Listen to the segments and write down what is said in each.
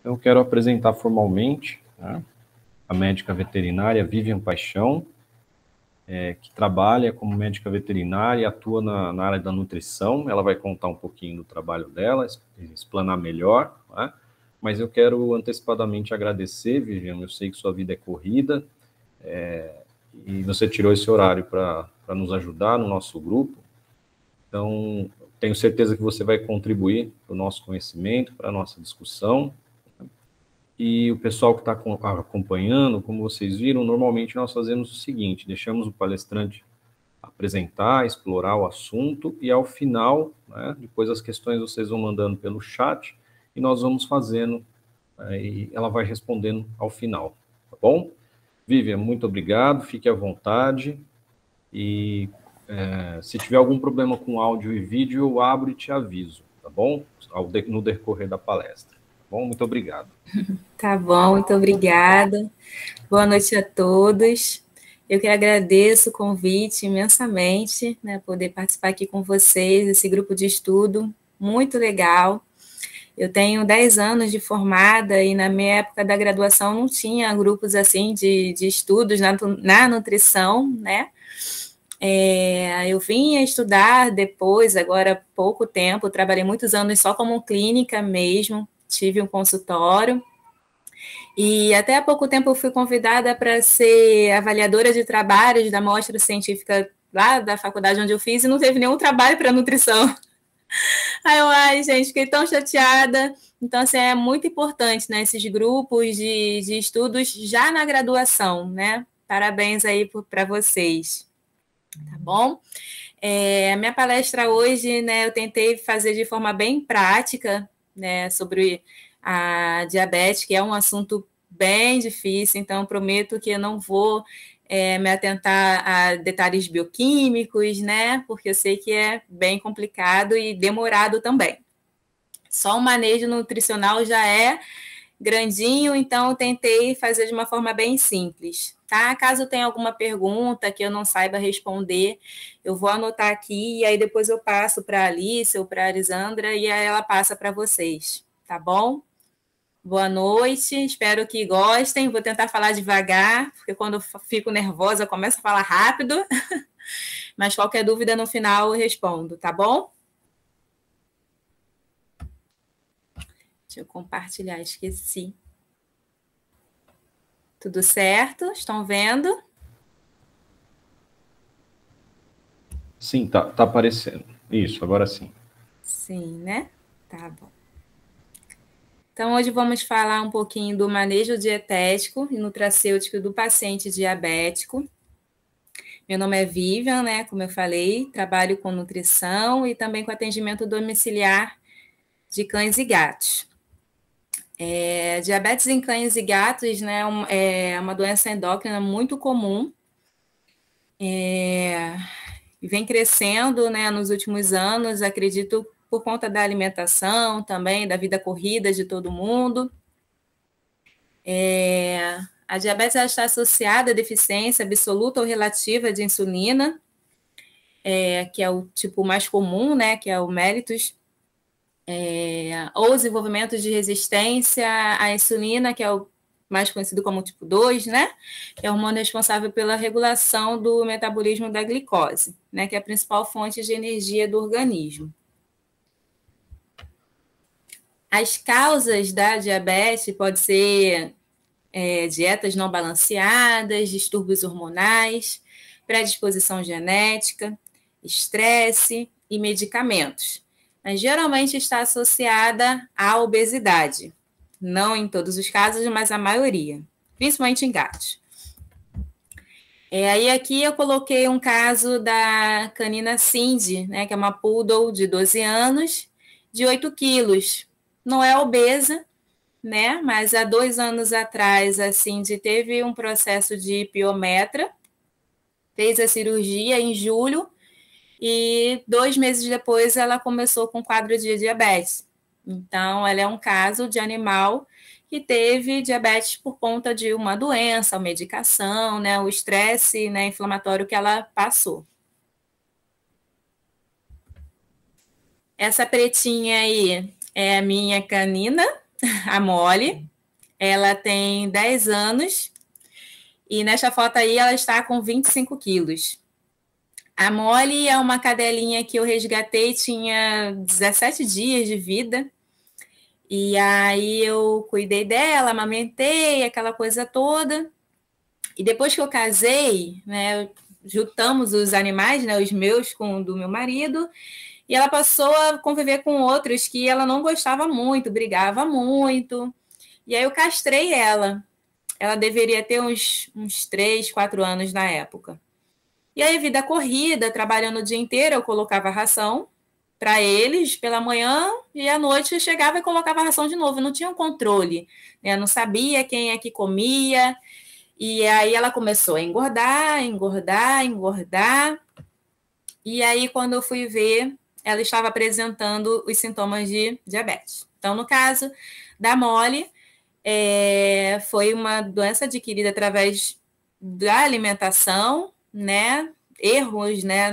Eu quero apresentar formalmente, né, a médica veterinária Vivian Paixão, que trabalha como médica veterinária e atua na área da nutrição. Ela vai contar um pouquinho do trabalho dela, explanar melhor, né? Mas eu quero antecipadamente agradecer, Vivian, eu sei que sua vida é corrida, e você tirou esse horário para nos ajudar no nosso grupo. Então, tenho certeza que você vai contribuir para o nosso conhecimento, para a nossa discussão. E o pessoal que está acompanhando, como vocês viram, normalmente nós fazemos o seguinte: deixamos o palestrante apresentar, explorar o assunto, e ao final, né, depois as questões vocês vão mandando pelo chat, e nós vamos fazendo, e ela vai respondendo ao final, tá bom? Vivian, muito obrigado, fique à vontade, e se tiver algum problema com áudio e vídeo, eu abro e te aviso, tá bom? No decorrer da palestra, tá bom? Muito obrigado. Tá bom, muito obrigada. Boa noite a todos. Eu que agradeço o convite imensamente, né, poder participar aqui com vocês, esse grupo de estudo, muito legal. Eu tenho 10 anos de formada e na minha época da graduação não tinha grupos assim de estudos na nutrição, né? Eu vim a estudar depois, agora há pouco tempo, trabalhei muitos anos só como clínica mesmo, tive um consultório, e até há pouco tempo eu fui convidada para ser avaliadora de trabalhos da mostra científica lá da faculdade onde eu fiz, e não teve nenhum trabalho para nutrição. Ai, gente, fiquei tão chateada. Então, assim, é muito importante, né, esses grupos de estudos já na graduação, né? Parabéns aí para vocês, tá bom? A minha palestra hoje, né, eu tentei fazer de forma bem prática, né, sobre a diabetes, que é um assunto bem difícil, então prometo que eu não vou me atentar a detalhes bioquímicos, né, porque eu sei que é bem complicado e demorado também. Só o manejo nutricional já é grandinho, então eu tentei fazer de uma forma bem simples, tá? Caso tenha alguma pergunta que eu não saiba responder, eu vou anotar aqui e aí depois eu passo para a Alice ou para a Arisandra e aí ela passa para vocês, tá bom? Boa noite, espero que gostem. Vou tentar falar devagar, porque quando eu fico nervosa eu começo a falar rápido, mas qualquer dúvida no final eu respondo, tá bom? Deixa eu compartilhar, esqueci. Tudo certo? Estão vendo? Sim, tá aparecendo. Isso, agora sim. Sim, né? Tá bom. Então, hoje vamos falar um pouquinho do manejo dietético e nutracêutico do paciente diabético. Meu nome é Vivian, né? Como eu falei, trabalho com nutrição e também com atendimento domiciliar de cães e gatos. Diabetes em cães e gatos, né, é uma doença endócrina muito comum, e vem crescendo, né, nos últimos anos, acredito, por conta da alimentação também, da vida corrida de todo mundo. A diabetes está associada à deficiência absoluta ou relativa de insulina, que é o tipo mais comum, né, que é o mellitus, ou desenvolvimento de resistência à insulina, que é o mais conhecido como tipo 2, né? Que é o hormônio responsável pela regulação do metabolismo da glicose, né? Que é a principal fonte de energia do organismo. As causas da diabetes podem ser dietas não balanceadas, distúrbios hormonais, predisposição genética, estresse e medicamentos. Mas geralmente está associada à obesidade. Não em todos os casos, mas a maioria, principalmente em gatos. Aí aqui eu coloquei um caso da canina Cindy, né, que é uma poodle de 12 anos, de 8 quilos. Não é obesa, né? Mas há 2 anos atrás, a Cindy teve um processo de piometra, fez a cirurgia em julho, e 2 meses depois ela começou com quadro de diabetes. Então, ela é um caso de animal que teve diabetes por conta de uma doença, a medicação, né, o estresse, né, inflamatório que ela passou. Essa pretinha aí é a minha canina, a Molly, ela tem 10 anos e nesta foto aí ela está com 25 quilos. A Molly é uma cadelinha que eu resgatei, tinha 17 dias de vida. E aí eu cuidei dela, amamentei, aquela coisa toda. E depois que eu casei, né, juntamos os animais, né, os meus com o do meu marido, e ela passou a conviver com outros que ela não gostava muito, brigava muito. E aí eu castrei ela. Ela deveria ter uns 3, 4 anos na época. E aí, vida corrida, trabalhando o dia inteiro, eu colocava ração para eles pela manhã e à noite eu chegava e colocava ração de novo. Eu não tinha um controle, né? Eu não sabia quem é que comia. E aí ela começou a engordar, engordar, engordar. E aí, quando eu fui ver, ela estava apresentando os sintomas de diabetes. Então, no caso da Molly, foi uma doença adquirida através da alimentação, né? Erros, né?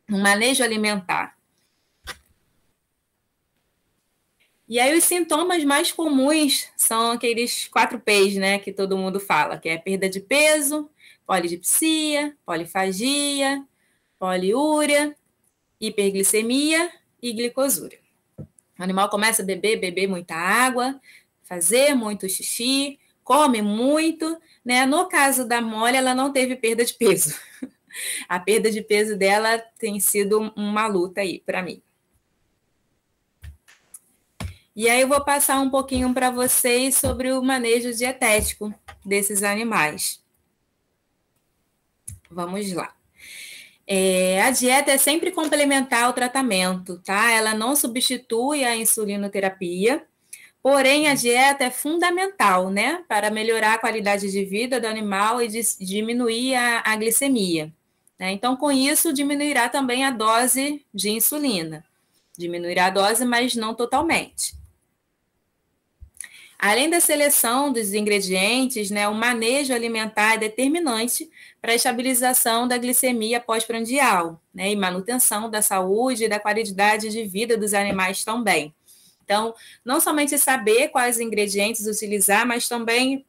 No manejo alimentar. E aí os sintomas mais comuns são aqueles 4 P's, né? Que todo mundo fala, que é perda de peso, polidipsia, polifagia, poliúria, hiperglicemia e glicosúria. O animal começa a beber muita água, fazer muito xixi, come muito, né? No caso da Molly, ela não teve perda de peso. A perda de peso dela tem sido uma luta aí para mim. E aí eu vou passar um pouquinho para vocês sobre o manejo dietético desses animais. Vamos lá. A dieta é sempre complementar ao tratamento, tá? Ela não substitui a insulinoterapia, porém a dieta é fundamental, né? Para melhorar a qualidade de vida do animal e diminuir a glicemia. Né? Então, com isso, diminuirá também a dose de insulina. Diminuirá a dose, mas não totalmente. Além da seleção dos ingredientes, né, o manejo alimentar é determinante para a estabilização da glicemia pós-prandial, né, e manutenção da saúde e da qualidade de vida dos animais também. Então, não somente saber quais ingredientes utilizar, mas também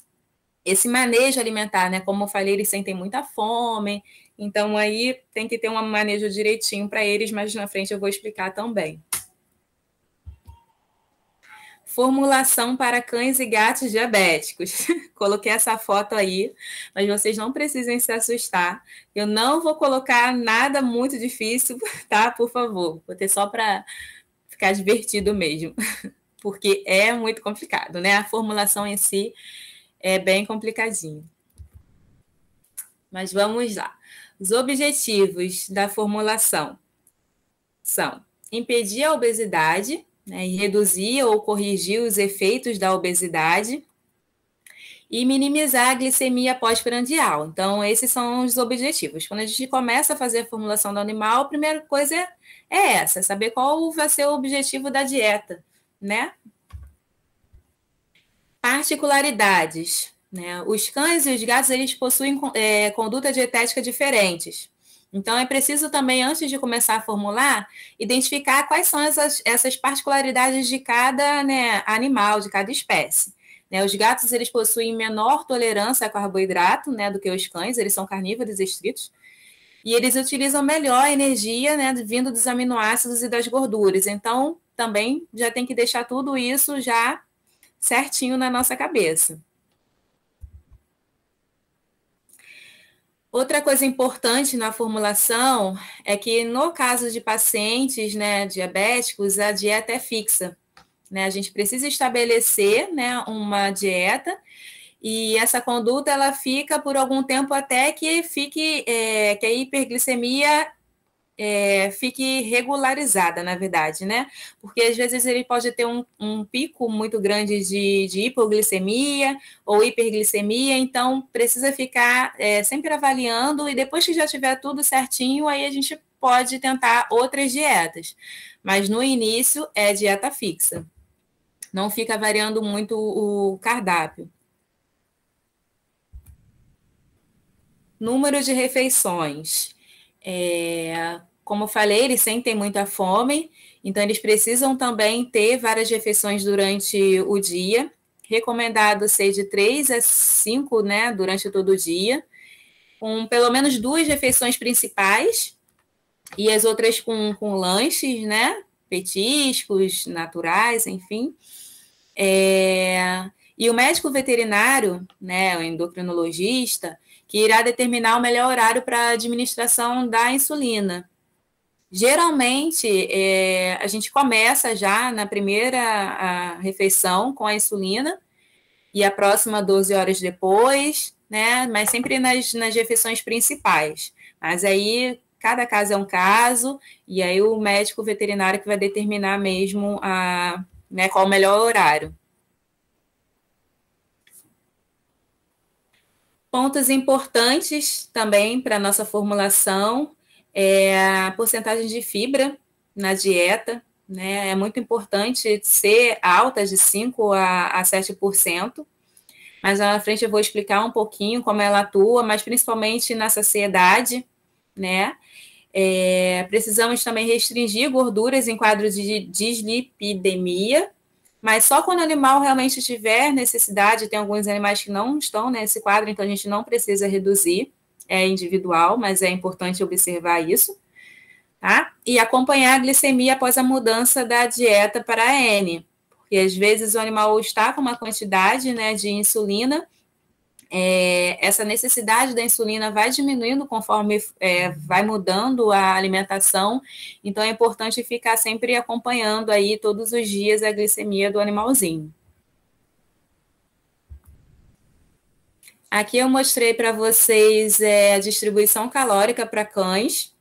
esse manejo alimentar, né? Como eu falei, eles sentem muita fome, então aí tem que ter um manejo direitinho para eles, mas na frente eu vou explicar também. Formulação para cães e gatos diabéticos. Coloquei essa foto aí, mas vocês não precisem se assustar. Eu não vou colocar nada muito difícil, tá? Por favor. Vou ter só para ficar divertido mesmo, porque é muito complicado, né? A formulação em si é bem complicadinho. Mas vamos lá. Os objetivos da formulação são impedir a obesidade, né, e reduzir ou corrigir os efeitos da obesidade e minimizar a glicemia pós-prandial. Então, esses são os objetivos. Quando a gente começa a fazer a formulação do animal, a primeira coisa é essa, saber qual vai ser o objetivo da dieta, né? Particularidades, né? Os cães e os gatos, eles possuem conduta dietética diferentes. Então, é preciso também, antes de começar a formular, identificar quais são essas particularidades de cada, né, animal, de cada espécie. Né, os gatos, eles possuem menor tolerância a carboidrato, né, do que os cães, eles são carnívoros estritos, e eles utilizam melhor a energia, né, vindo dos aminoácidos e das gorduras. Então, também já tem que deixar tudo isso já certinho na nossa cabeça. Outra coisa importante na formulação é que, no caso de pacientes, né, diabéticos, a dieta é fixa. Né? A gente precisa estabelecer, né, uma dieta e essa conduta ela fica por algum tempo até que fique que a hiperglicemia fique regularizada, na verdade, né? Porque às vezes ele pode ter um pico muito grande de hipoglicemia ou hiperglicemia, então precisa ficar sempre avaliando e depois que já tiver tudo certinho, aí a gente pode tentar outras dietas. Mas no início é dieta fixa. Não fica variando muito o cardápio. Número de refeições. como eu falei, eles sentem muita fome, então eles precisam também ter várias refeições durante o dia. Recomendado ser de 3 a 5, né, durante todo o dia, com pelo menos 2 refeições principais e as outras com lanches, né, petiscos naturais, enfim. E o médico veterinário, né, o endocrinologista, que irá determinar o melhor horário para a administração da insulina. Geralmente, a gente começa já na primeira refeição com a insulina e a próxima 12 horas depois, né? Mas sempre nas refeições principais. Mas aí, cada caso é um caso, e aí o médico veterinário que vai determinar mesmo né, qual o melhor horário. Pontos importantes também para a nossa formulação é a porcentagem de fibra na dieta, né? É muito importante ser alta, de 5 a 7%. Mas lá na frente eu vou explicar um pouquinho como ela atua, mas principalmente na saciedade, né? Precisamos também restringir gorduras em quadros de dislipidemia, mas só quando o animal realmente tiver necessidade. Tem alguns animais que não estão nesse quadro, então a gente não precisa reduzir, é individual, mas é importante observar isso, tá? E acompanhar a glicemia após a mudança da dieta para a N, porque às vezes o animal está com uma quantidade, né, de insulina, essa necessidade da insulina vai diminuindo conforme vai mudando a alimentação, então é importante ficar sempre acompanhando aí todos os dias a glicemia do animalzinho. Aqui eu mostrei para vocês a distribuição calórica para cães,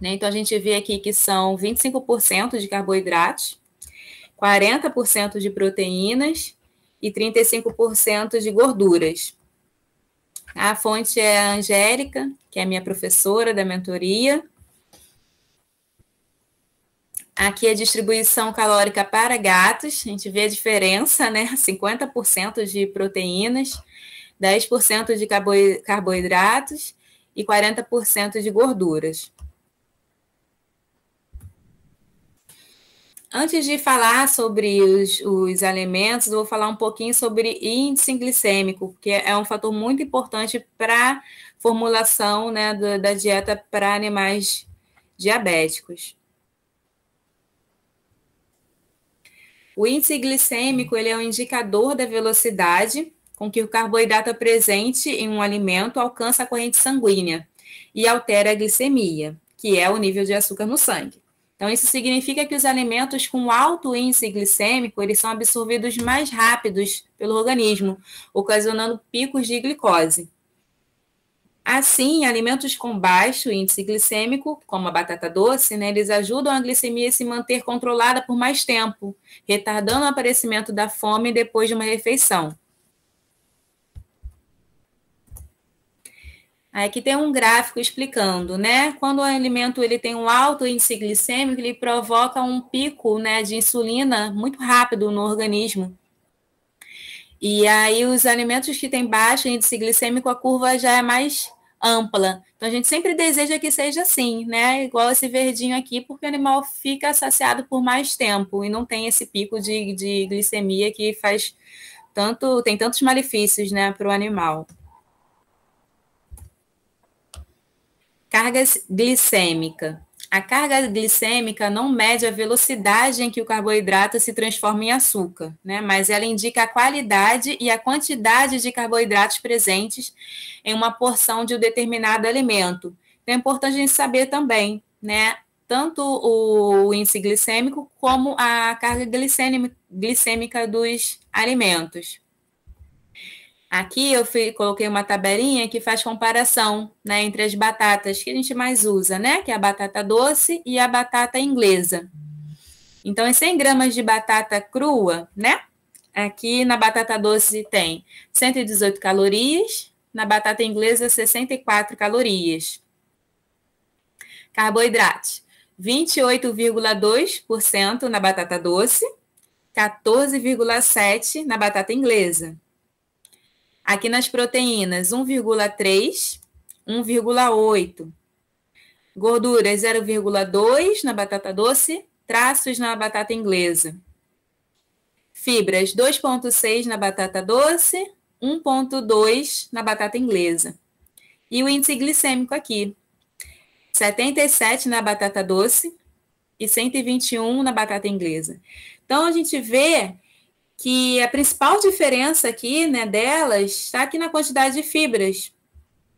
né? Então a gente vê aqui que são 25% de carboidratos, 40% de proteínas e 35% de gorduras. A fonte é a Angélica, que é minha professora da mentoria. Aqui a distribuição calórica para gatos, a gente vê a diferença, né? 50% de proteínas, 10% de carboidratos e 40% de gorduras. Antes de falar sobre os alimentos, eu vou falar um pouquinho sobre índice glicêmico, que é um fator muito importante para a formulação, né, da dieta para animais diabéticos. O índice glicêmico ele é um indicador da velocidade com que o carboidrato presente em um alimento alcança a corrente sanguínea e altera a glicemia, que é o nível de açúcar no sangue. Então, isso significa que os alimentos com alto índice glicêmico, eles são absorvidos mais rápidos pelo organismo, ocasionando picos de glicose. Assim, alimentos com baixo índice glicêmico, como a batata doce, né, eles ajudam a glicemia a se manter controlada por mais tempo, retardando o aparecimento da fome depois de uma refeição. Aqui tem um gráfico explicando, né? Quando o alimento ele tem um alto índice glicêmico, ele provoca um pico, né, de insulina muito rápido no organismo. E aí os alimentos que têm baixo índice glicêmico, a curva já é mais ampla. Então a gente sempre deseja que seja assim, né? Igual esse verdinho aqui, porque o animal fica saciado por mais tempo e não tem esse pico de glicemia que tem tantos malefícios, né, para o animal. Carga glicêmica. A carga glicêmica não mede a velocidade em que o carboidrato se transforma em açúcar, né? Mas ela indica a qualidade e a quantidade de carboidratos presentes em uma porção de um determinado alimento. Então, é importante a gente saber também, né? Tanto o índice glicêmico como a carga glicêmica dos alimentos. Aqui eu coloquei uma tabelinha que faz comparação, né, entre as batatas que a gente mais usa, né, que é a batata doce e a batata inglesa. Então, em 100 gramas de batata crua, né, aqui na batata doce tem 118 calorias, na batata inglesa 64 calorias. Carboidratos, 28,2% na batata doce, 14,7% na batata inglesa. Aqui nas proteínas, 1,3, 1,8. Gorduras 0,2 na batata doce, traços na batata inglesa. Fibras 2,6 na batata doce, 1,2 na batata inglesa. E o índice glicêmico aqui, 77 na batata doce e 121 na batata inglesa. Então, a gente vê que a principal diferença aqui, né, delas está aqui na quantidade de fibras,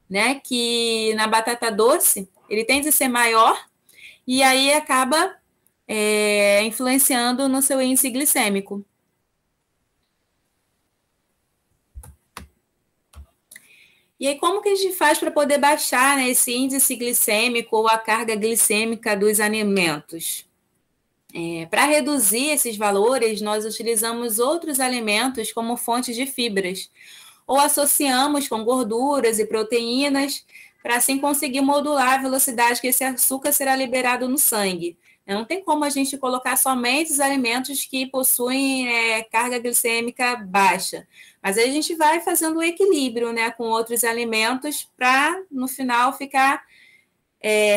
né, que na batata doce ele tende a ser maior e aí acaba influenciando no seu índice glicêmico. E aí, como que a gente faz para poder baixar, né, esse índice glicêmico ou a carga glicêmica dos alimentos? Para reduzir esses valores, nós utilizamos outros alimentos como fontes de fibras, ou associamos com gorduras e proteínas, para assim conseguir modular a velocidade que esse açúcar será liberado no sangue. Não tem como a gente colocar somente os alimentos que possuem carga glicêmica baixa. Mas aí a gente vai fazendo o equilíbrio, né, com outros alimentos para, no final, ficar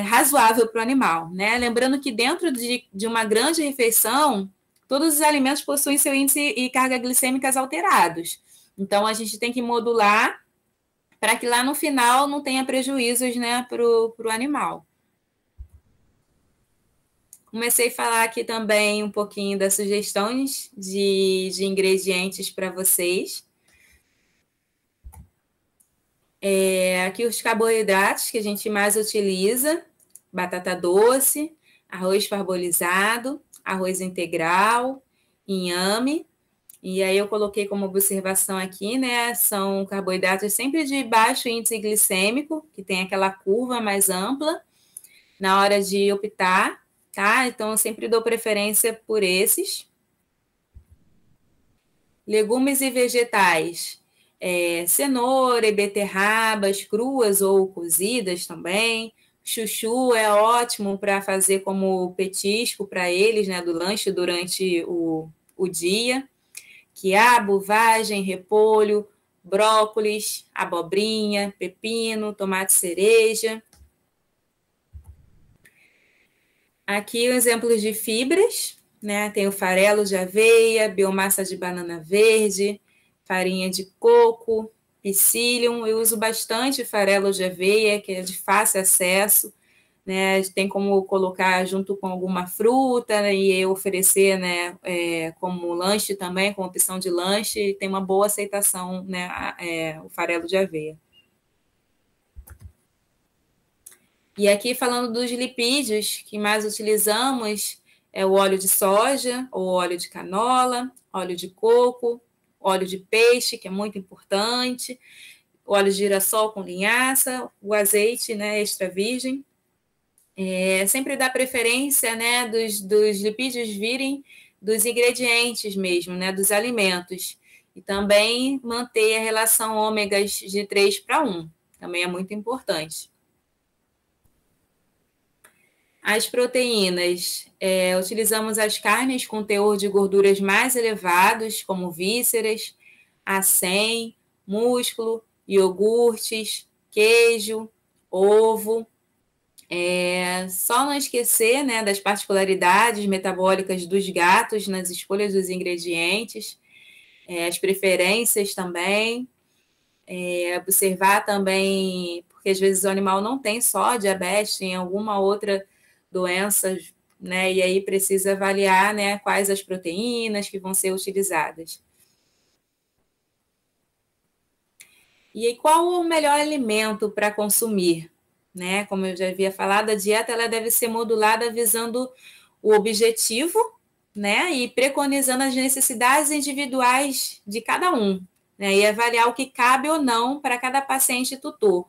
razoável para o animal, né? Lembrando que dentro de uma grande refeição, todos os alimentos possuem seu índice e carga glicêmicas alterados. Então, a gente tem que modular para que lá no final não tenha prejuízos, né, para o animal. Comecei a falar aqui também um pouquinho das sugestões de ingredientes para vocês. Aqui os carboidratos que a gente mais utiliza: batata doce, arroz parbolizado, arroz integral, inhame. E aí eu coloquei como observação aqui, né, são carboidratos sempre de baixo índice glicêmico, que tem aquela curva mais ampla na hora de optar, tá? Então eu sempre dou preferência por esses. Legumes e vegetais: cenoura e beterrabas cruas ou cozidas também. Chuchu é ótimo para fazer como petisco para eles, né, do lanche durante o dia. Quiabo, vagem, repolho, brócolis, abobrinha, pepino, tomate cereja. Aqui exemplos de fibras, né? Tem o farelo de aveia, biomassa de banana verde, farinha de coco, psyllium. Eu uso bastante farelo de aveia, que é de fácil acesso, né? Tem como colocar junto com alguma fruta, né, e oferecer, né, como lanche também, como opção de lanche, tem uma boa aceitação, né, o farelo de aveia. E aqui falando dos lipídios que mais utilizamos, é o óleo de soja, ou óleo de canola, óleo de coco, óleo de peixe, que é muito importante, óleo de girassol com linhaça, o azeite, né, extra virgem. Sempre dá preferência, né, dos lipídios virem dos ingredientes mesmo, né, dos alimentos. E também manter a relação ômegas de 3:1, também é muito importante. As proteínas, utilizamos as carnes com teor de gorduras mais elevados, como vísceras, acém, músculo, iogurtes, queijo, ovo. Só não esquecer, né, das particularidades metabólicas dos gatos nas escolhas dos ingredientes, as preferências também, observar também, porque às vezes o animal não tem só diabetes, tem alguma outra doença, né, e aí precisa avaliar, né, quais as proteínas que vão ser utilizadas. E aí, qual o melhor alimento para consumir? Né? Como eu já havia falado, a dieta ela deve ser modulada visando o objetivo, né? E preconizando as necessidades individuais de cada um, né? E avaliar o que cabe ou não para cada paciente tutor.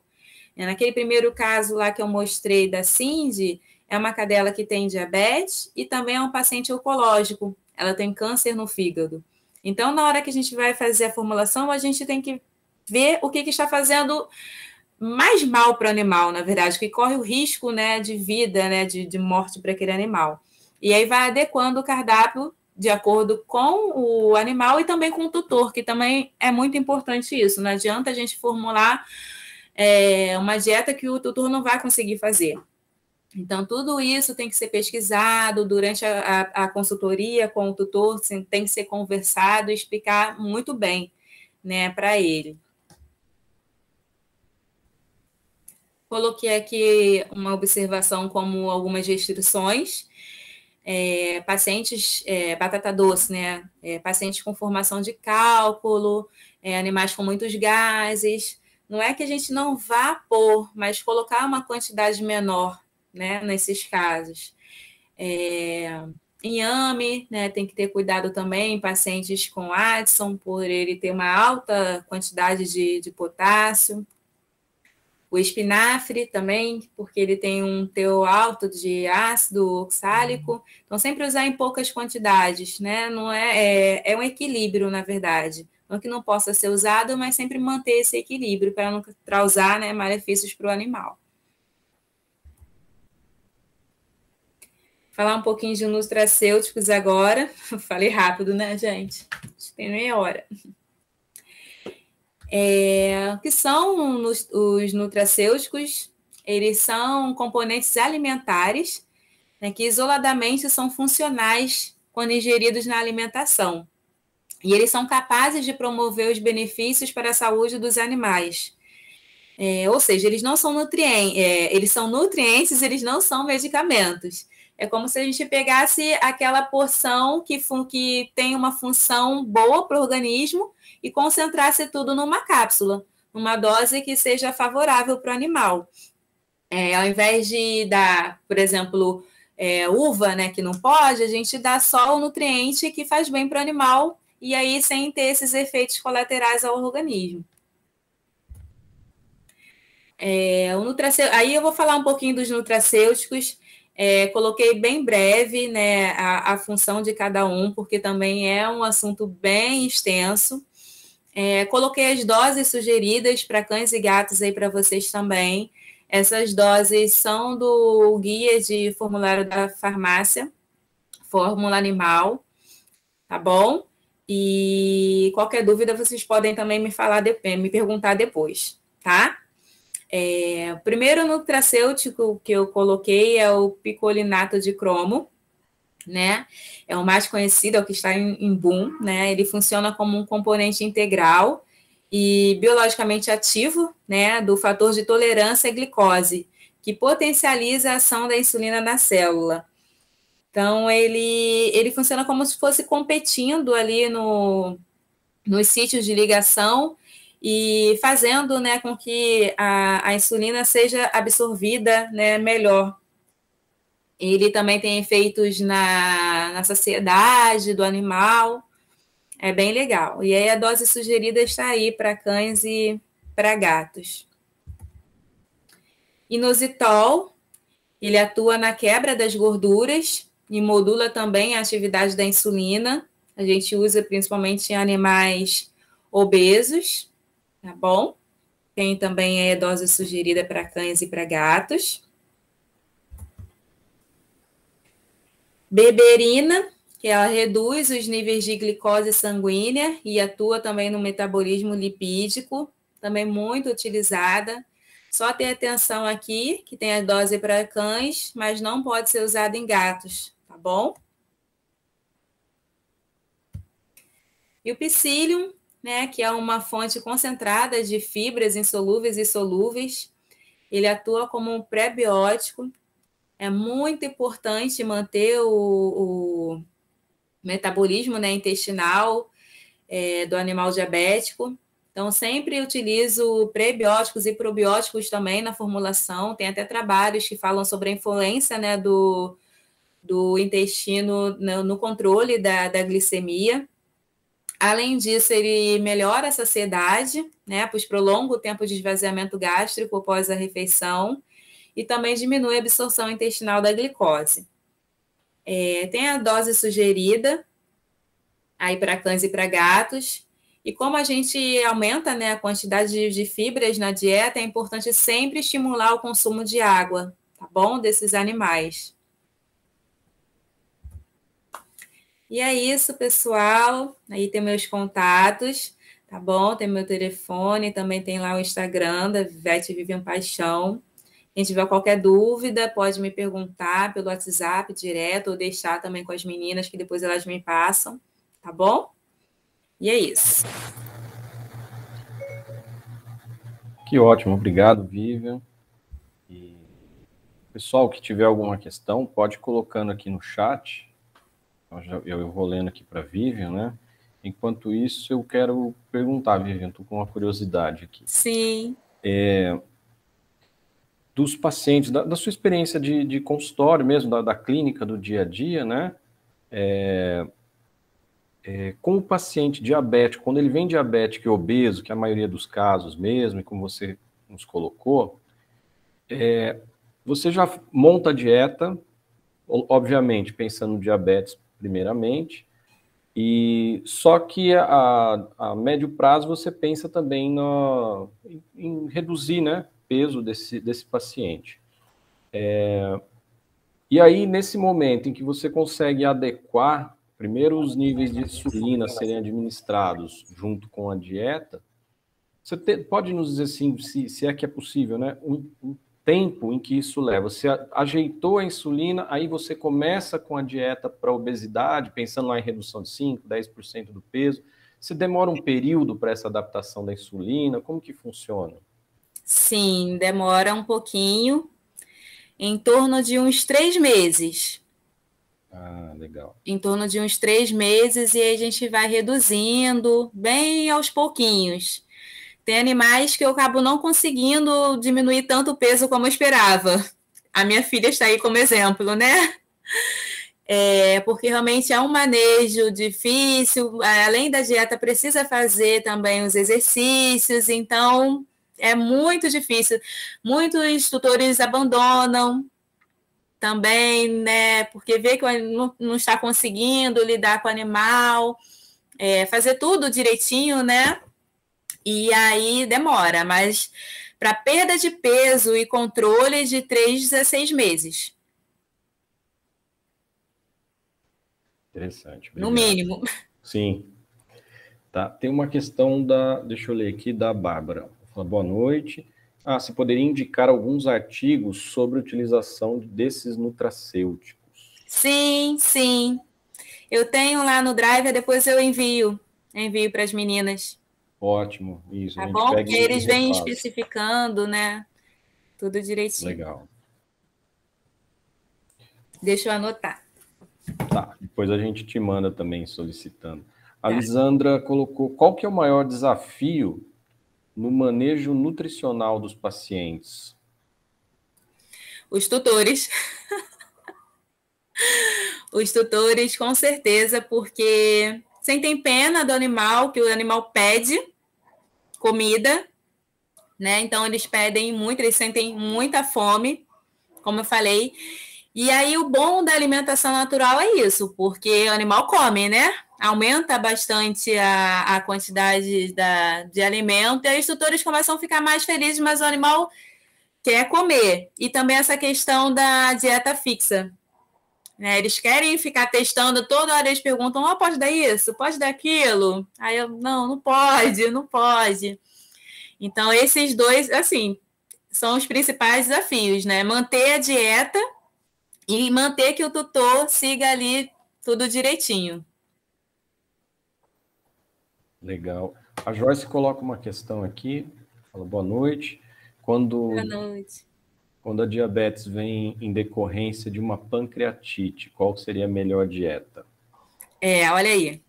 Naquele primeiro caso lá que eu mostrei da Cindy, é uma cadela que tem diabetes e também é um paciente oncológico, ela tem câncer no fígado. Então, na hora que a gente vai fazer a formulação, a gente tem que ver o que está fazendo mais mal para o animal, na verdade, que corre o risco, né, de vida, né, de morte para aquele animal. E aí vai adequando o cardápio de acordo com o animal e também com o tutor, que também é muito importante isso. Não adianta a gente formular uma dieta que o tutor não vai conseguir fazer. Então, tudo isso tem que ser pesquisado durante a consultoria com o tutor, assim, tem que ser conversado e explicar muito bem, né, para ele. Coloquei aqui uma observação como algumas restrições. Pacientes, batata doce, né? Pacientes com formação de cálculo, animais com muitos gases. Não é que a gente não vá pôr, mas colocar uma quantidade menor, né, nesses casos. Inhame, né, tem que ter cuidado também em pacientes com Addison, por ele ter uma alta quantidade de potássio. O espinafre também, porque ele tem um teor alto de ácido oxálico. Então, sempre usar em poucas quantidades, né? Não é um equilíbrio, na verdade. Não que não possa ser usado, mas sempre manter esse equilíbrio para não causar, né, malefícios para o animal. Falar um pouquinho de nutracêuticos agora. Falei rápido, né, gente? Tem meia hora. Que são os nutracêuticos? Eles são componentes alimentares, né, que isoladamente são funcionais quando ingeridos na alimentação. E eles são capazes de promover os benefícios para a saúde dos animais. Ou seja, eles não são nutrientes, eles são nutrientes, eles não são medicamentos. É como se a gente pegasse aquela porção que tem uma função boa para o organismo e concentrasse tudo numa cápsula, numa dose que seja favorável para o animal. Ao invés de dar, por exemplo, uva, né, que não pode, a gente dá só o nutriente que faz bem para o animal e aí sem ter esses efeitos colaterais ao organismo. Aí eu vou falar um pouquinho dos nutracêuticos. Coloquei bem breve, né, a função de cada um, porque também é um assunto bem extenso. Coloquei as doses sugeridas para cães e gatos aí para vocês também. Essas doses são do guia de formulário da farmácia, Fórmula Animal, tá bom? E qualquer dúvida vocês podem também me perguntar depois, tá? O primeiro nutracêutico que eu coloquei é o picolinato de cromo, né? É o mais conhecido, é o que está em boom, né? Ele funciona como um componente integral e biologicamente ativo, né, do fator de tolerância à glicose, que potencializa a ação da insulina na célula. Então, ele funciona como se fosse competindo ali nos sítios de ligação e fazendo, né, com que a insulina seja absorvida, né, melhor. Ele também tem efeitos na saciedade do animal, é bem legal. E aí a dose sugerida está aí para cães e para gatos. Inositol, ele atua na quebra das gorduras e modula também a atividade da insulina. A gente usa principalmente em animais obesos, tá bom? Tem também dose sugerida para cães e para gatos. Berberina, que ela reduz os níveis de glicose sanguínea e atua também no metabolismo lipídico, também muito utilizada. Só ter atenção aqui, que tem a dose para cães, mas não pode ser usada em gatos, tá bom? E o psyllium, né, que é uma fonte concentrada de fibras insolúveis e solúveis, ele atua como um pré-biótico. É muito importante manter o metabolismo, né, intestinal do animal diabético. Então, sempre utilizo prebióticos e probióticos também na formulação. Tem até trabalhos que falam sobre a influência, né, do intestino no controle da glicemia. Além disso, ele melhora a saciedade, né, pois prolonga o tempo de esvaziamento gástrico após a refeição e também diminui a absorção intestinal da glicose. Tem a dose sugerida aí para cães e para gatos. E como a gente aumenta, né, a quantidade de fibras na dieta, é importante sempre estimular o consumo de água, tá bom? Desses animais. E é isso, pessoal. Aí tem meus contatos, tá bom? Tem meu telefone, também tem lá o Instagram da Vet Vivian Paixão. Quem tiver qualquer dúvida, pode me perguntar pelo WhatsApp direto, ou deixar também com as meninas, que depois elas me passam, tá bom? E é isso. Que ótimo, obrigado, Vivian. E pessoal, que tiver alguma questão, pode ir colocando aqui no chat. Eu vou lendo aqui para a Vivian, né? Enquanto isso, eu quero perguntar, Vivian, estou com uma curiosidade aqui. Sim. Dos pacientes, da sua experiência de consultório mesmo, da clínica, do dia a dia, né? Com o paciente diabético, quando ele vem diabético e obeso, que é a maioria dos casos mesmo, e como você nos colocou, você já monta a dieta, obviamente, pensando no diabetes primeiramente, e só que a médio prazo você pensa também em reduzir, né, peso desse paciente. E aí, nesse momento em que você consegue adequar, primeiro, os níveis de insulina serem administrados junto com a dieta, você pode nos dizer assim, se é que é possível, né, um tempo em que isso leva? Você ajeitou a insulina, aí você começa com a dieta para obesidade, pensando lá em redução de 5%, 10% do peso. Você demora um período para essa adaptação da insulina? Como que funciona? Sim, demora um pouquinho, em torno de uns 3 meses. Ah, legal. Em torno de uns 3 meses, e aí a gente vai reduzindo bem aos pouquinhos. Tem animais que eu acabo não conseguindo diminuir tanto o peso como eu esperava. A minha filha está aí como exemplo, né? Porque realmente é um manejo difícil, além da dieta, precisa fazer também os exercícios, então é muito difícil. Muitos tutores abandonam também, né? Porque vê que não está conseguindo lidar com o animal, fazer tudo direitinho, né? E aí demora, mas para perda de peso e controle de 3 a 6 meses. Interessante, No obrigado. mínimo. Sim. Tá. Tem uma questão deixa eu ler aqui, da Bárbara. Fala, boa noite. Você poderia indicar alguns artigos sobre a utilização desses nutracêuticos? Sim, sim. Eu tenho lá no Drive, depois eu envio para as meninas. Ótimo, isso. A Tá gente bom? pega Porque e eles vêm repassa. especificando, né? Tudo direitinho. Legal. Deixa eu anotar. Tá, depois a gente te manda também solicitando. A Tá. Lisandra colocou, qual que é o maior desafio no manejo nutricional dos pacientes? Os tutores. Os tutores, com certeza, porque sentem pena do animal, que o animal pede comida, né? Então eles pedem muito, eles sentem muita fome, como eu falei. E aí o bom da alimentação natural é isso, porque o animal come, né? Aumenta bastante a quantidade de alimento e aí os tutores começam a ficar mais felizes, mas o animal quer comer. E também essa questão da dieta fixa. Né? Eles querem ficar testando, toda hora eles perguntam: oh, pode dar isso? Pode dar aquilo? Aí eu, não pode, não pode. Então, esses dois, assim, são os principais desafios, né? Manter a dieta e manter que o tutor siga ali tudo direitinho. Legal. A Joyce coloca uma questão aqui, fala boa noite. Boa noite. Quando a diabetes vem em decorrência de uma pancreatite, qual seria a melhor dieta? Olha aí.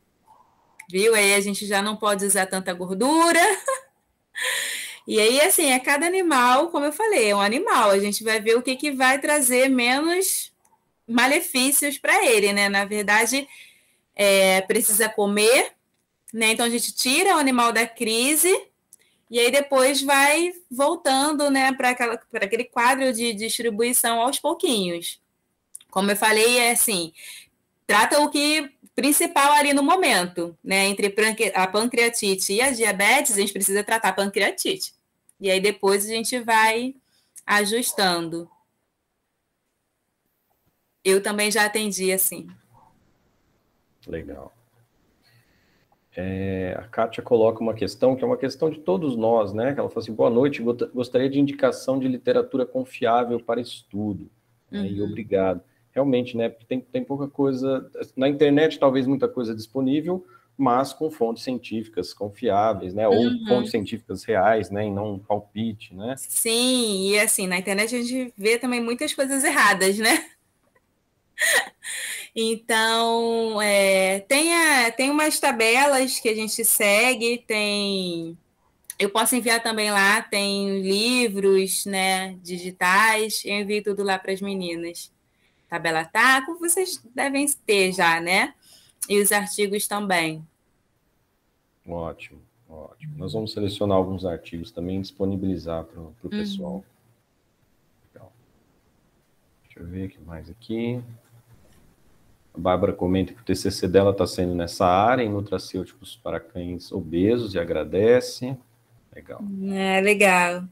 Viu? Aí a gente já não pode usar tanta gordura. E aí, assim, é cada animal, como eu falei, é um animal. A gente vai ver o que vai trazer menos malefícios para ele, né? Na verdade, precisa comer, né? Então a gente tira o animal da crise e aí depois vai voltando, né, para aquele quadro de distribuição aos pouquinhos. Como eu falei, é assim, trata o que principal ali no momento, né? Entre a pancreatite e a diabetes, a gente precisa tratar a pancreatite. E aí depois a gente vai ajustando. Eu também já atendi assim. Legal. A Kátia coloca uma questão, que é uma questão de todos nós, né? Ela fala assim, boa noite, gostaria de indicação de literatura confiável para estudo, né? E obrigado. Realmente, né? Porque tem pouca coisa, na internet talvez muita coisa disponível, mas com fontes científicas confiáveis, né? Ou fontes científicas reais, né? E não um palpite, né? Sim, e assim, na internet a gente vê também muitas coisas erradas, né? Então, tem umas tabelas que a gente segue, eu posso enviar também lá, tem livros, né, digitais, eu envio tudo lá para as meninas. Tabela TACO, vocês devem ter já, né? E os artigos também. Ótimo, ótimo. Nós vamos selecionar alguns artigos também e disponibilizar para o pessoal. Legal. Deixa eu ver o que mais aqui. A Bárbara comenta que o TCC dela está sendo nessa área, em nutracêuticos para cães obesos, e agradece. Legal. Legal.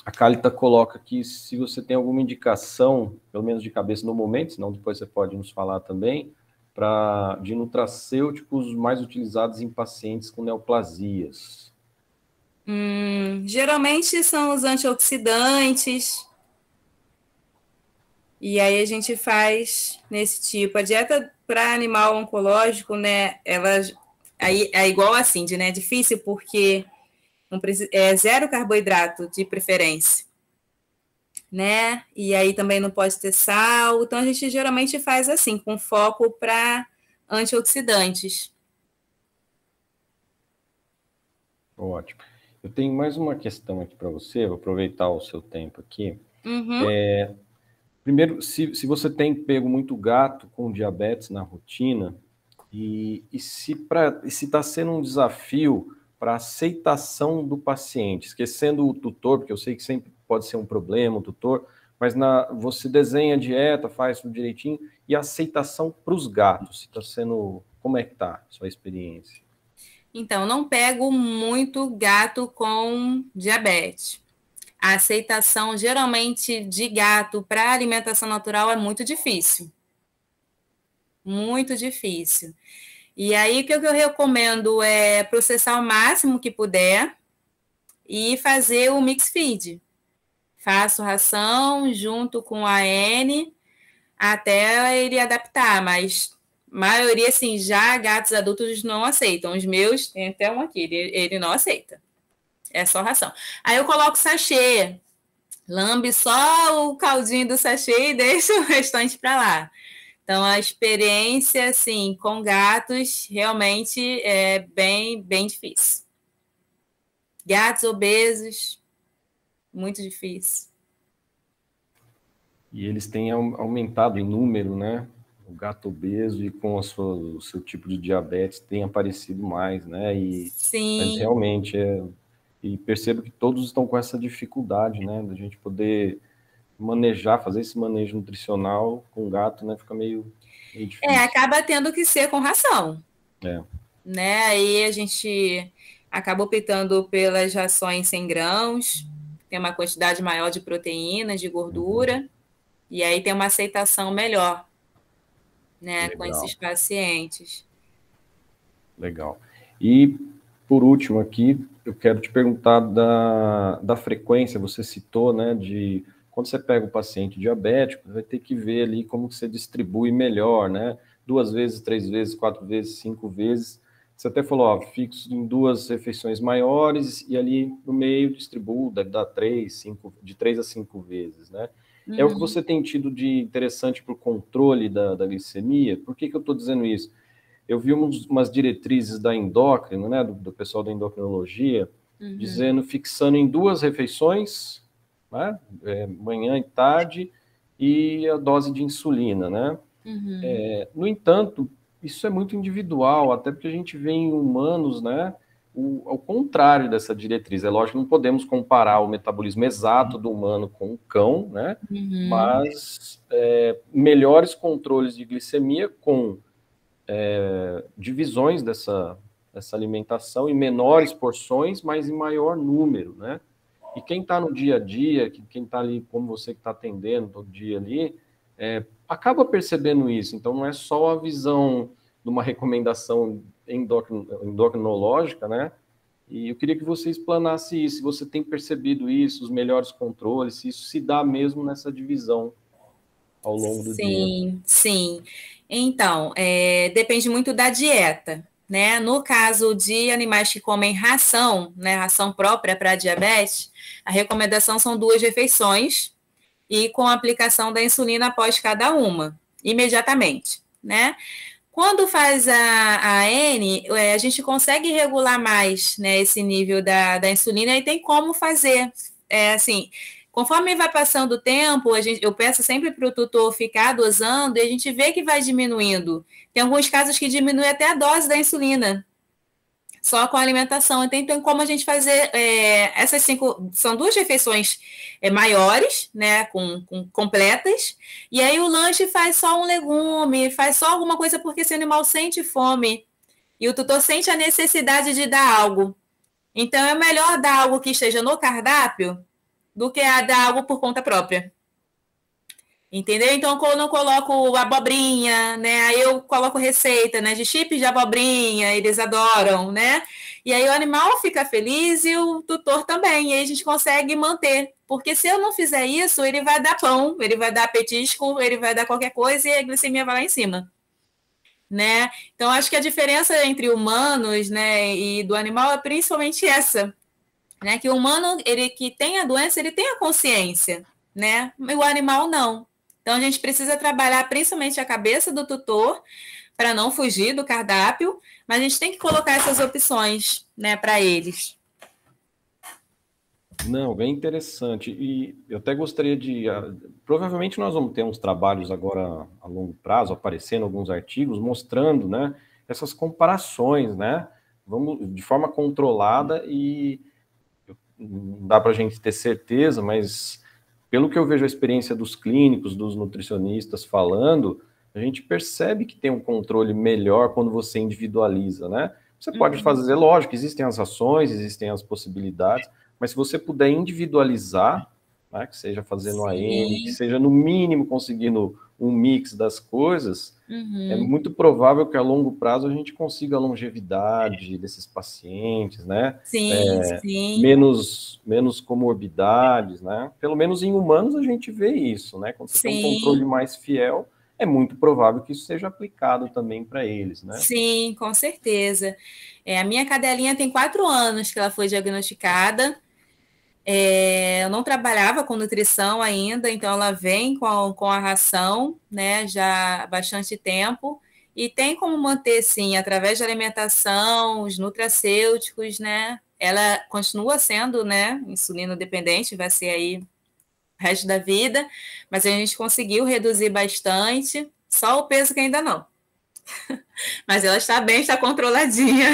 A Cálita coloca que se você tem alguma indicação, pelo menos de cabeça no momento, senão depois você pode nos falar também, de nutracêuticos mais utilizados em pacientes com neoplasias. Geralmente são os antioxidantes. E aí a gente faz nesse tipo. A dieta para animal oncológico, né? Aí é igual a Cindy, né? É difícil porque é zero carboidrato de preferência, né? E aí também não pode ter sal. Então a gente geralmente faz assim, com foco para antioxidantes. Ótimo. Eu tenho mais uma questão aqui para você, vou aproveitar o seu tempo aqui. Primeiro, se você tem pego muito gato com diabetes na rotina, e se está sendo um desafio para a aceitação do paciente, esquecendo o tutor, porque eu sei que sempre pode ser um problema o tutor, mas você desenha a dieta, faz tudo direitinho, e a aceitação para os gatos, se está sendo... Como é que está a sua experiência? Então, não pego muito gato com diabetes. A aceitação, geralmente, de gato para alimentação natural é muito difícil. Muito difícil. E aí, o que eu recomendo é processar o máximo que puder e fazer o mix feed. Faço ração junto com a N até ele adaptar, mas maioria, assim, já gatos adultos não aceitam. Os meus, tem até um aqui, ele não aceita. É só ração. Aí eu coloco sachê, lambe só o caldinho do sachê e deixa o restante para lá. Então, a experiência, assim, com gatos realmente é bem difícil. Gatos obesos, muito difícil. E eles têm aumentado em número, né? O gato obeso e com o seu tipo de diabetes tem aparecido mais, né? Sim. Mas realmente e percebo que todos estão com essa dificuldade, né? Da gente poder fazer esse manejo nutricional com gato, né? Fica meio difícil. Acaba tendo que ser com ração. É. Né? Aí a gente acaba optando pelas rações 100 grãos, tem uma quantidade maior de proteínas, de gordura, e aí tem uma aceitação melhor, né, com esses pacientes. Legal. E, por último aqui, eu quero te perguntar da frequência, você citou, né, de quando você pega o paciente diabético, vai ter que ver ali como você distribui melhor, né, 2 vezes, 3 vezes, 4 vezes, 5 vezes. Você até falou, ó, fixo em 2 refeições maiores e ali no meio distribuo, deve dar de 3 a 5 vezes, né? É o que você tem tido de interessante para o controle da glicemia? Por que eu estou dizendo isso? Eu vi umas diretrizes da endócrina, né, do pessoal da endocrinologia, fixando em 2 refeições, né, manhã e tarde, e a dose de insulina, né? No entanto, isso é muito individual, até porque a gente vê em humanos, né, ao contrário dessa diretriz. É lógico que não podemos comparar o metabolismo exato do humano com o cão, né? Mas melhores controles de glicemia com divisões dessa alimentação em menores porções, mas em maior número, né? E quem está no dia a dia, quem está ali, como você que está atendendo todo dia ali, acaba percebendo isso. Então, não é só a visão de uma recomendação endocrinológica, né? E eu queria que você explanasse isso, se você tem percebido isso, os melhores controles, se isso se dá mesmo nessa divisão ao longo do dia. Sim, sim. Então, depende muito da dieta, né? No caso de animais que comem ração, né, ração própria para diabetes, a recomendação são 2 refeições e com a aplicação da insulina após cada uma, imediatamente, né? Quando faz a N, a gente consegue regular mais, né, esse nível da insulina e tem como fazer. Assim, conforme vai passando o tempo, eu peço sempre para o tutor ficar dosando e a gente vê que vai diminuindo. Tem alguns casos que diminui até a dose da insulina, só com a alimentação. Então, tem como a gente fazer essas 5. São 2 refeições maiores, né? Com completas. E aí o lanche faz só um legume, faz só alguma coisa, porque esse animal sente fome. E o tutor sente a necessidade de dar algo. Então, é melhor dar algo que esteja no cardápio do que dar algo por conta própria. Entendeu? Então, eu não coloco abobrinha, né? Aí eu coloco receita, né? De chips de abobrinha, eles adoram, né? E aí o animal fica feliz e o tutor também. E aí a gente consegue manter. Porque se eu não fizer isso, ele vai dar pão, ele vai dar petisco, ele vai dar qualquer coisa e a glicemia vai lá em cima. Né? Então, acho que a diferença entre humanos, né, e do animal é principalmente essa. Né? Que o humano, ele que tem a doença, ele tem a consciência, né? E o animal não. Então, a gente precisa trabalhar principalmente a cabeça do tutor para não fugir do cardápio, mas a gente tem que colocar essas opções, né, para eles. Não, bem interessante. E eu até gostaria de... provavelmente nós vamos ter uns trabalhos agora a longo prazo, aparecendo alguns artigos, mostrando, né, essas comparações, né? Vamos de forma controlada e não dá para a gente ter certeza, mas pelo que eu vejo a experiência dos clínicos, dos nutricionistas falando, a gente percebe que tem um controle melhor quando você individualiza, né? Você pode fazer, lógico, existem as ações, existem as possibilidades, mas se você puder individualizar, né, que seja fazendo AM, que seja no mínimo conseguindo um mix das coisas, é muito provável que a longo prazo a gente consiga a longevidade desses pacientes, né? Sim, sim. Menos comorbidades, né? Pelo menos em humanos a gente vê isso, né? Quando você tem um controle mais fiel, é muito provável que isso seja aplicado também para eles, né? Sim, com certeza. A minha cadelinha tem 4 anos que ela foi diagnosticada. Eu não trabalhava com nutrição ainda, então ela vem com a ração, né, já há bastante tempo, e tem como manter, sim, através da alimentação, os nutracêuticos, né, ela continua sendo, né, insulino dependente, vai ser aí o resto da vida, mas a gente conseguiu reduzir bastante, só o peso que ainda não. Mas ela está bem, está controladinha.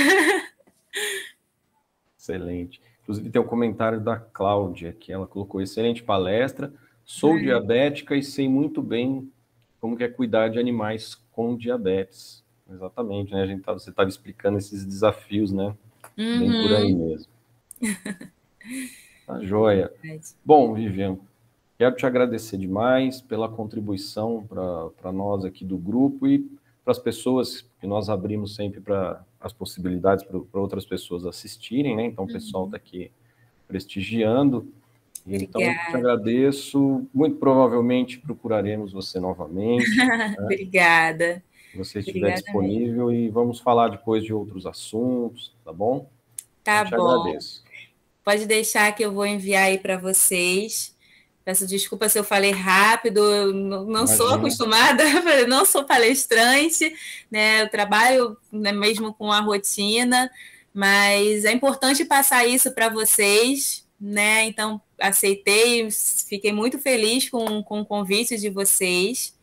Excelente. Inclusive tem um comentário da Cláudia, que ela colocou: excelente palestra, sou diabética e sei muito bem como que é cuidar de animais com diabetes. Exatamente, né? Você estava explicando esses desafios, né? Bem por aí mesmo. Tá joia. Bom, Vivian, quero te agradecer demais pela contribuição para nós aqui do grupo e para as pessoas que nós abrimos sempre para as possibilidades para outras pessoas assistirem, né? Então, o pessoal está aqui prestigiando. Então, te agradeço. Muito provavelmente procuraremos você novamente. Né? Obrigada. Se você estiver disponível e vamos falar depois de outros assuntos, tá bom? Tá te bom. agradeço. Pode deixar que eu vou enviar aí para vocês. Peço desculpa se eu falei rápido, eu não sou acostumada, não sou palestrante, né? Eu trabalho, né, mesmo com a rotina, mas é importante passar isso para vocês, né? Então, aceitei, fiquei muito feliz com o convite de vocês.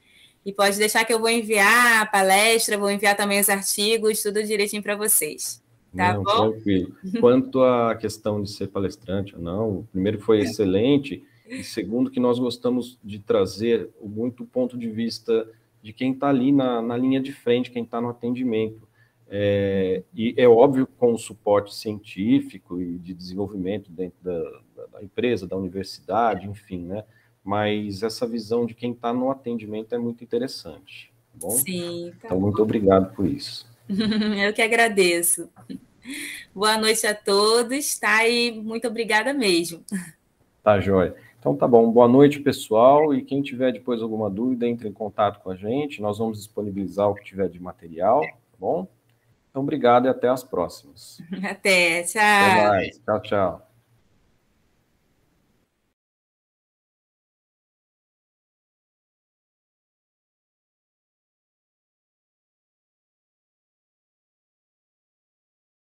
E pode deixar que eu vou enviar a palestra, vou enviar também os artigos, tudo direitinho para vocês. Tá Não, bom? tranquilo. Quanto à questão de ser palestrante ou não, primeiro foi excelente, e segundo que nós gostamos de trazer muito ponto de vista de quem está ali na linha de frente, quem está no atendimento. E é óbvio com o suporte científico e de desenvolvimento dentro da empresa, da universidade, enfim, né? Mas essa visão de quem está no atendimento é muito interessante. bom? Sim, tá Então, bom. muito obrigado por isso. Eu que agradeço. Boa noite a todos, tá? E muito obrigada mesmo. Tá, joia. Então, tá bom. Boa noite, pessoal. E quem tiver depois alguma dúvida, entre em contato com a gente. Nós vamos disponibilizar o que tiver de material, tá bom? Então, obrigado e até as próximas. Até, Até tchau. mais. Tchau, tchau.